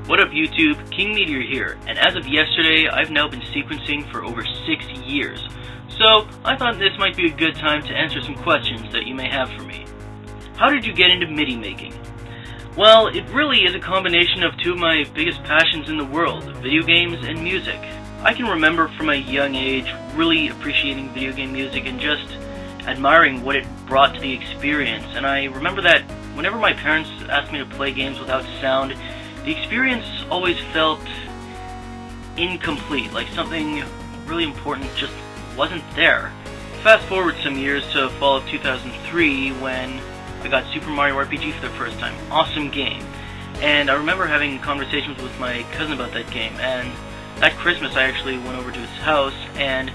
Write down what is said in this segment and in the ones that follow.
What up YouTube, King Meteor here, and as of yesterday, I've now been sequencing for over 6 years. So, I thought this might be a good time to answer some questions that you may have for me. How did you get into MIDI making? Well, it really is a combination of two of my biggest passions in the world, video games and music. I can remember from a young age really appreciating video game music and just admiring what it brought to the experience, and I remember that whenever my parents asked me to play games without sound, the experience always felt incomplete, like something really important just wasn't there. Fast forward some years to fall of 2003 when I got Super Mario RPG for the first time. Awesome game. And I remember having conversations with my cousin about that game, and that Christmas I actually went over to his house and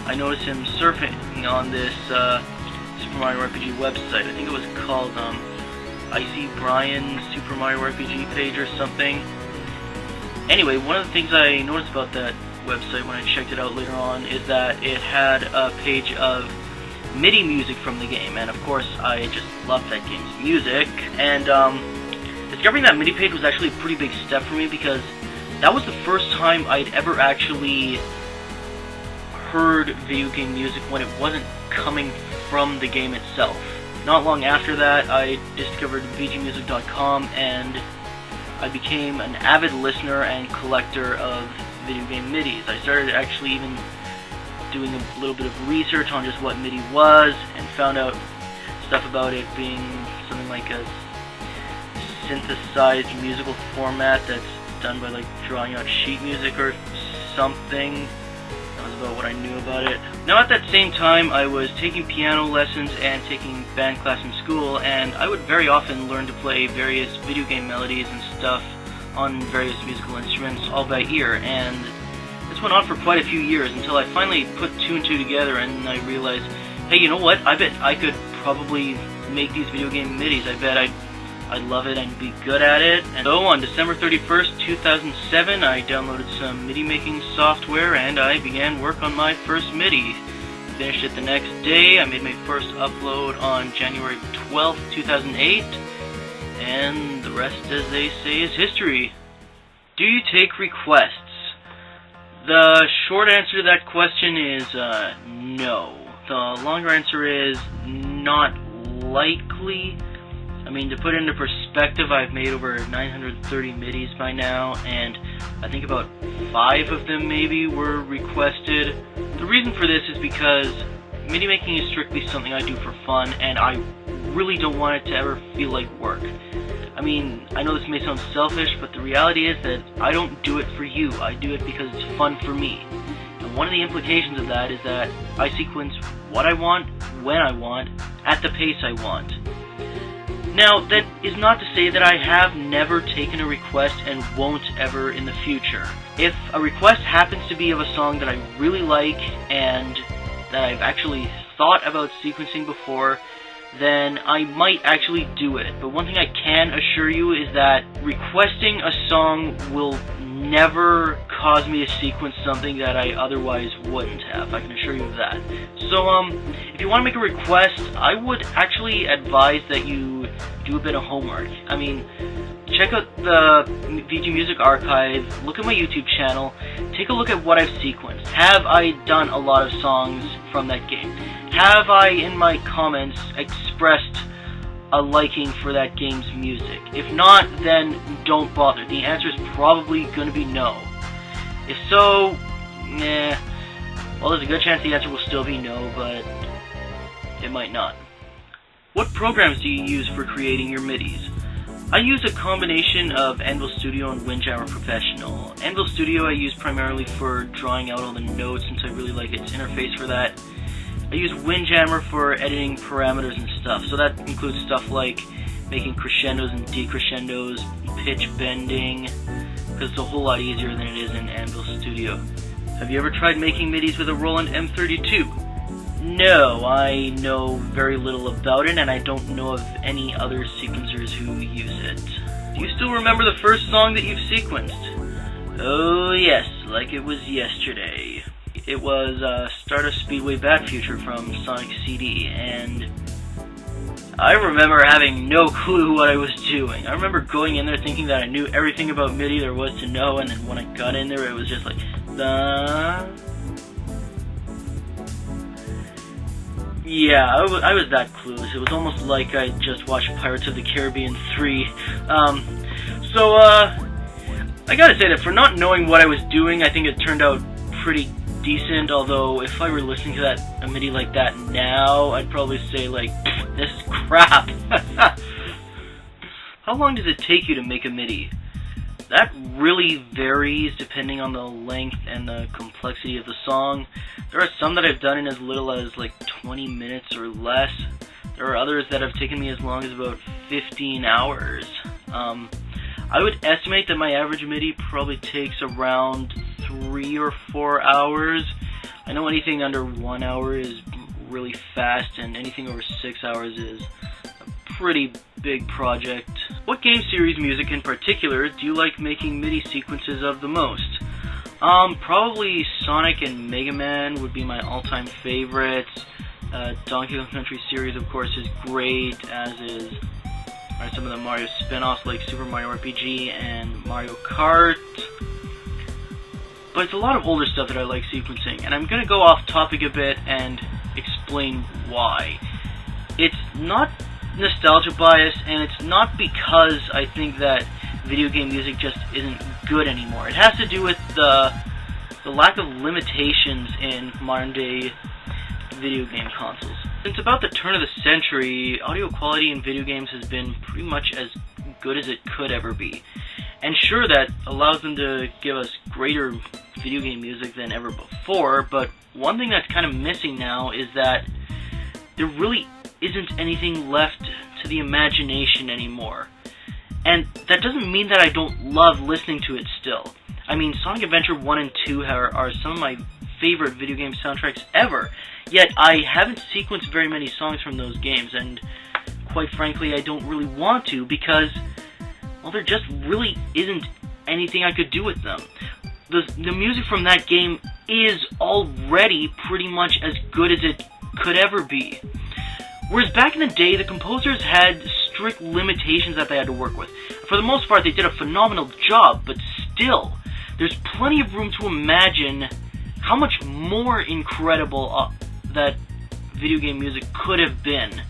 I noticed him surfing on this Super Mario RPG website. I think it was called Icy Brian Super Mario RPG page or something. Anyway, one of the things I noticed about that website when I checked it out later on is that it had a page of MIDI music from the game, and of course I just loved that game's music, and discovering that MIDI page was actually a pretty big step for me because that was the first time I'd ever actually heard video game music when it wasn't coming from the game itself. Not long after that, I discovered VGmusic.com and I became an avid listener and collector of video game MIDIs. I started actually even doing a little bit of research on just what MIDI was and found out stuff about it being something like a synthesized musical format that's done by like drawing out sheet music or something. That was about what I knew about it. Now at that same time I was taking piano lessons and taking band class in school, and I would very often learn to play various video game melodies and stuff on various musical instruments all by ear, and this went on for quite a few years until I finally put two and two together and I realized, hey, you know what, I bet I could probably make these video game MIDIs. I bet I'd love it and be good at it. And so on December 31st, 2007, I downloaded some MIDI making software and I began work on my first MIDI. Finished it the next day. I made my first upload on January 12th, 2008, and the rest, as they say, is history. Do you take requests? The short answer to that question is no. The longer answer is not likely. I mean, to put it into perspective, I've made over 930 MIDIs by now, and I think about 5 of them maybe were requested. The reason for this is because MIDI making is strictly something I do for fun, and I really don't want it to ever feel like work. I mean, I know this may sound selfish, but the reality is that I don't do it for you. I do it because it's fun for me. And one of the implications of that is that I sequence what I want, when I want, at the pace I want. Now, that is not to say that I have never taken a request and won't ever in the future. If a request happens to be of a song that I really like and that I've actually thought about sequencing before, then I might actually do it. But one thing I can assure you is that requesting a song will never cause me to sequence something that I otherwise wouldn't have. I can assure you of that. So, if you want to make a request, I would actually advise that you do a bit of homework. I mean, check out the VG Music archive, look at my YouTube channel, take a look at what I've sequenced. Have I done a lot of songs from that game? Have I, in my comments, expressed a liking for that game's music? If not, then don't bother. The answer is probably going to be no. If so, nah. Well, there's a good chance the answer will still be no, but it might not. What programs do you use for creating your MIDIs? I use a combination of Anvil Studio and Windjammer Professional. Anvil Studio I use primarily for drawing out all the notes since I really like its interface for that. I use Windjammer for editing parameters and stuff, so that includes stuff like making crescendos and decrescendos, pitch bending, because it's a whole lot easier than it is in Anvil Studio. Have you ever tried making MIDIs with a Roland M32? No, I know very little about it, and I don't know of any other sequencers who use it. Do you still remember the first song that you've sequenced? Oh yes, like it was yesterday. It was Stardust Speedway Bat Future from Sonic CD, and I remember having no clue what I was doing. I remember going in there thinking that I knew everything about MIDI there was to know, and then when I got in there, it was just like, yeah, I was that clueless. It was almost like I just watched Pirates of the Caribbean 3. I gotta say that for not knowing what I was doing, I think it turned out pretty decent, although if I were listening to a MIDI like that now, I'd probably say, like, this is crap. How long does it take you to make a MIDI? That really varies depending on the length and the complexity of the song. There are some that I've done in as little as like 20 minutes or less. There are others that have taken me as long as about 15 hours. I would estimate that my average MIDI probably takes around 3 or 4 hours. I know anything under 1 hour is really fast, and anything over 6 hours is a pretty big project. What game series music in particular do you like making MIDI sequences of the most? Probably Sonic and Mega Man would be my all-time favorites. Donkey Kong Country series, of course, is great, as is some of the Mario spin-offs like Super Mario RPG and Mario Kart. But it's a lot of older stuff that I like sequencing, and I'm going to go off topic a bit and explain why. It's not nostalgia bias, and it's not because I think that video game music just isn't good anymore. It has to do with the lack of limitations in modern day video game consoles. Since about the turn of the century, audio quality in video games has been pretty much as good as it could ever be. And sure, that allows them to give us greater video game music than ever before, but one thing that's kind of missing now is that there really isn't anything left to the imagination anymore. And that doesn't mean that I don't love listening to it still. I mean, Sonic Adventure 1 and 2 are some of my favorite video game soundtracks ever, yet I haven't sequenced very many songs from those games, and quite frankly, I don't really want to, because, well, there just really isn't anything I could do with them. The music from that game is already pretty much as good as it could ever be. Whereas back in the day, the composers had strict limitations that they had to work with. For the most part, they did a phenomenal job, but still, there's plenty of room to imagine how much more incredible that video game music could have been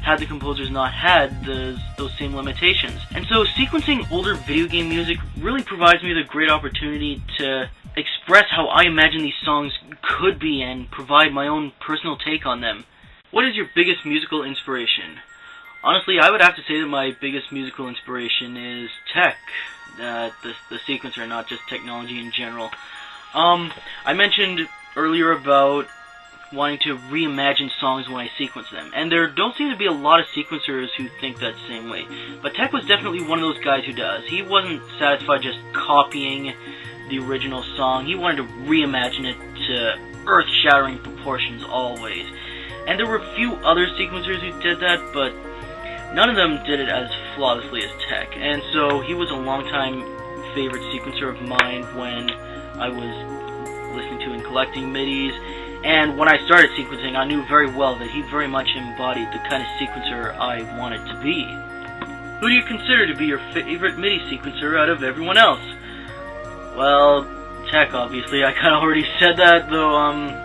had the composers not had those same limitations. And so sequencing older video game music really provides me the great opportunity to express how I imagine these songs could be and provide my own personal take on them. What is your biggest musical inspiration? Honestly, I would have to say that my biggest musical inspiration is tech, the sequencer, not just technology in general. I mentioned earlier about wanting to reimagine songs when I sequence them, and there don't seem to be a lot of sequencers who think that same way, but Tech was definitely one of those guys who does. He wasn't satisfied just copying the original song. He wanted to reimagine it to earth-shattering proportions always. And there were a few other sequencers who did that, but none of them did it as flawlessly as Tech. And so he was a longtime favorite sequencer of mine when I was listening to and collecting MIDIs. And when I started sequencing, I knew very well that he very much embodied the kind of sequencer I wanted to be. Who do you consider to be your favorite MIDI sequencer out of everyone else? Well, Tech, obviously. I kind of already said that, though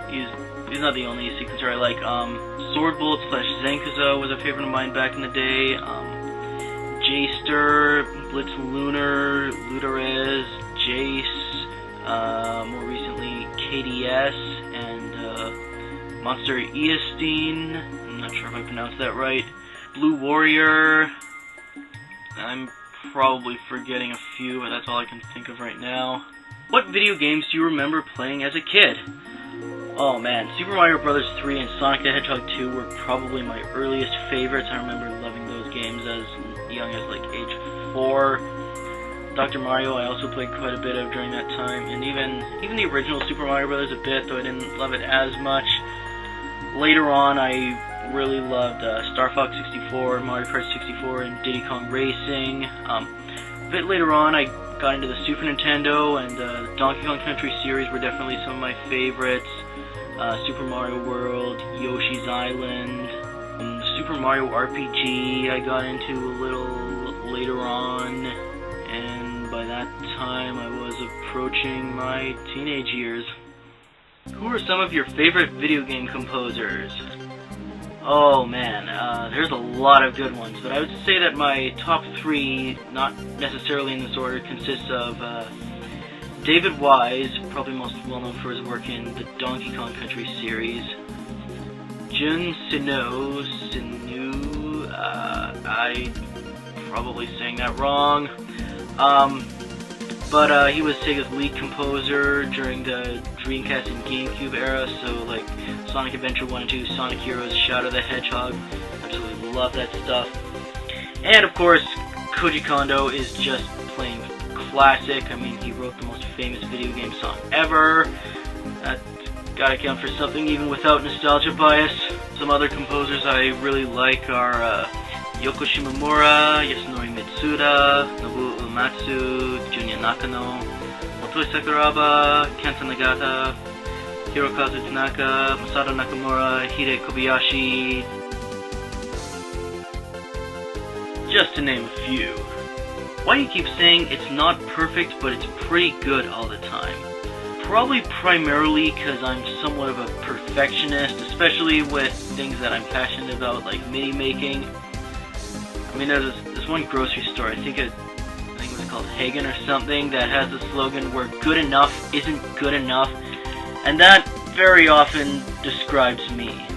he's not the only sequencer I like. Swordbolt / Zenkaza was a favorite of mine back in the day. J-Stir, Blitz Lunar, Ludarez, Jace, more recently KDS, and Monster Eastine. I'm not sure if I pronounced that right. Blue Warrior. I'm probably forgetting a few, but that's all I can think of right now. What video games do you remember playing as a kid? Oh man, Super Mario Bros. 3 and Sonic the Hedgehog 2 were probably my earliest favorites. I remember loving those games as young as like age 4. Dr. Mario I also played quite a bit of during that time, and even the original Super Mario Bros. A bit, though I didn't love it as much. Later on, I really loved Star Fox 64, Mario Kart 64, and Diddy Kong Racing. A bit later on, I got into the Super Nintendo, and the Donkey Kong Country series were definitely some of my favorites. Super Mario World, Yoshi's Island. The Super Mario RPG I got into a little later on, and by that time I was approaching my teenage years. Who are some of your favorite video game composers? Oh man, there's a lot of good ones, but I would say that my top 3, not necessarily in this order, consists of David Wise, probably most well known for his work in the Donkey Kong Country series. Jun Sinu, I probably saying that wrong. But he was Sega's lead composer during the Dreamcast and GameCube era, so like Sonic Adventure 1 and 2, Sonic Heroes, Shadow the Hedgehog, absolutely love that stuff. And of course, Koji Kondo is just plain classic. I mean, he wrote the most famous video game song ever. That's gotta count for something even without nostalgia bias. Some other composers I really like are Yoko Shimomura, Yasunori Mitsuda, Nobuo Uematsu, Junya Nakano, Motoi Sakuraba, Kenta Nagata, Hirokazu Tanaka, Masato Nakamura, Hide Kobayashi, just to name a few. Why do you keep saying it's not perfect but it's pretty good all the time? Probably primarily because I'm somewhat of a perfectionist, especially with things that I'm passionate about, like MIDI making. I mean, there's this one grocery store, I think it was called Hagen or something, that has a slogan where good enough isn't good enough, and that very often describes me.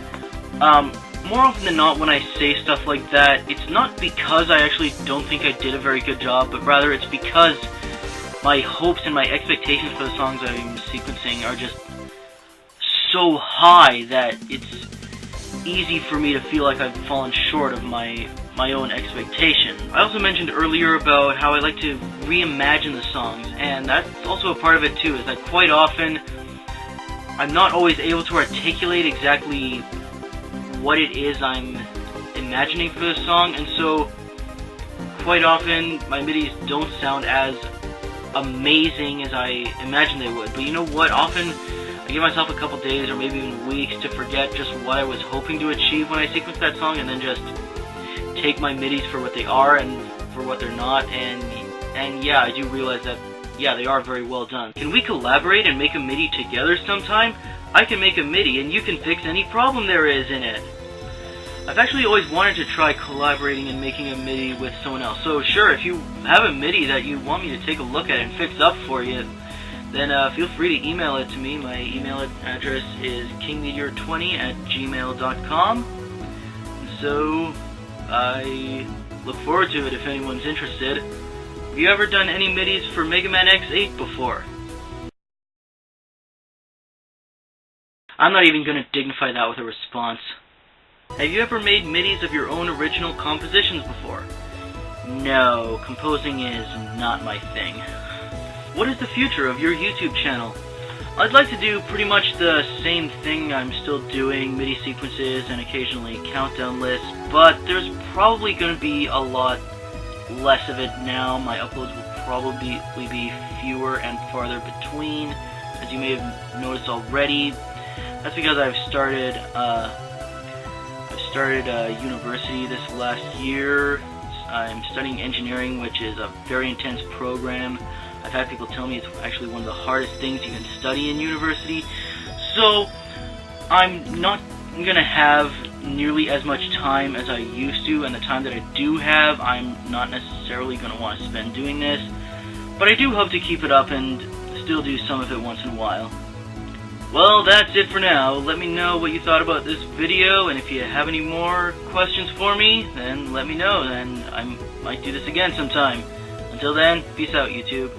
More often than not, when I say stuff like that, it's not because I actually don't think I did a very good job, but rather it's because my hopes and my expectations for the songs I'm sequencing are just so high that it's easy for me to feel like I've fallen short of my own expectation. I also mentioned earlier about how I like to reimagine the songs, and that's also a part of it too, is that quite often I'm not always able to articulate exactly what it is I'm imagining for the song, and so quite often my MIDIs don't sound as amazing as I imagined they would. But you know what? Often I give myself a couple days or maybe even weeks to forget just what I was hoping to achieve when I sequenced that song, and then just take my MIDIs for what they are and for what they're not, and yeah, I do realize that, yeah, they are very well done. Can we collaborate and make a MIDI together sometime? I can make a MIDI and you can fix any problem there is in it. I've actually always wanted to try collaborating and making a MIDI with someone else, so sure, if you have a MIDI that you want me to take a look at and fix up for you, then feel free to email it to me. My email address is kingmeteor20@gmail.com. So I look forward to it if anyone's interested. Have you ever done any MIDIs for Mega Man X8 before? I'm not even going to dignify that with a response. Have you ever made MIDIs of your own original compositions before? No, composing is not my thing. What is the future of your YouTube channel? I'd like to do pretty much the same thing I'm still doing, MIDI sequences and occasionally countdown lists, but there's probably going to be a lot less of it now. My uploads will probably be fewer and farther between, as you may have noticed already. That's because I've started university this last year. I'm studying engineering, which is a very intense program. I've had people tell me it's actually one of the hardest things you can study in university. So I'm not going to have nearly as much time as I used to, and the time that I do have, I'm not necessarily going to want to spend doing this. But I do hope to keep it up and still do some of it once in a while. Well, that's it for now. Let me know what you thought about this video, and if you have any more questions for me, then let me know, and I might do this again sometime. Until then, peace out, YouTube.